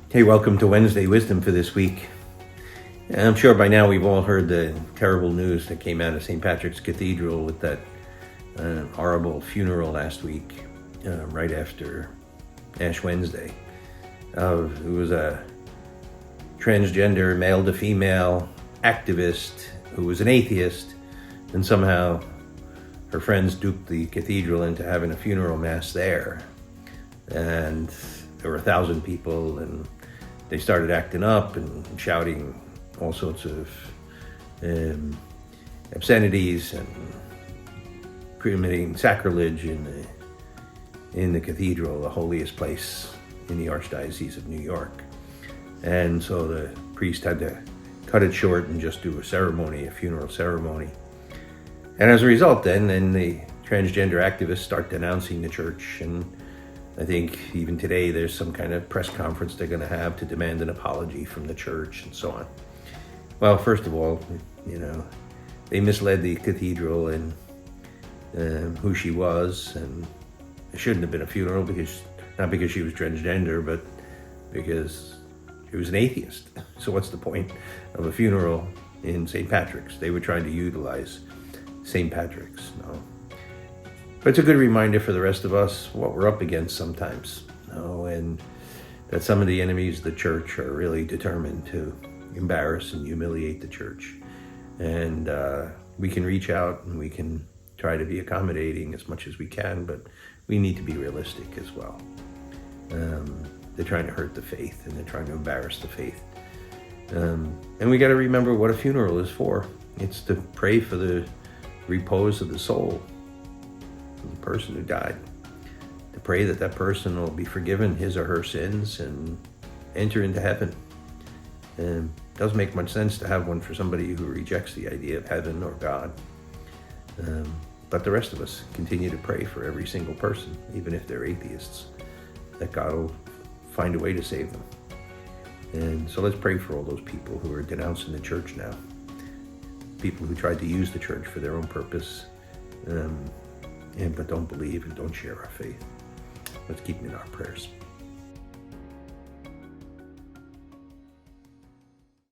Hey, welcome to Wednesday Wisdom for this week. I'm sure by now we've all heard the terrible news that came out of St. Patrick's Cathedral with that horrible funeral last week, right after Ash Wednesday. It was a transgender, male to female activist who was an atheist, and somehow her friends duped the cathedral into having a funeral mass there. And there were 1,000 people, and they started acting up and shouting all sorts of obscenities and committing sacrilege in the cathedral, the holiest place in the Archdiocese of New York. And so the priest had to cut it short and just do a funeral ceremony. And as a result, then the transgender activists start denouncing the church, and I think even today there's some kind of press conference they're going to have to demand an apology from the church and so on. Well, first of all, they misled the cathedral in who she was, and it shouldn't have been a funeral not because she was transgender, but because she was an atheist. So what's the point of a funeral in St. Patrick's? They were trying to utilize St. Patrick's. No. But it's a good reminder for the rest of us what we're up against sometimes, and that some of the enemies of the church are really determined to embarrass and humiliate the church. And we can reach out and we can try to be accommodating as much as we can, but we need to be realistic as well. They're trying to hurt the faith, and they're trying to embarrass the faith. And we got to remember what a funeral is for. It's to pray for the repose of the soul of the person who died, to pray that that person will be forgiven his or her sins and enter into heaven. It doesn't make much sense to have one for somebody who rejects the idea of heaven or God. But the rest of us continue to pray for every single person, even if they're atheists, that God will find a way to save them. And so let's pray for all those people who are denouncing the church now, people who tried to use the church for their own purpose, but don't believe and don't share our faith. Let's keep them in our prayers.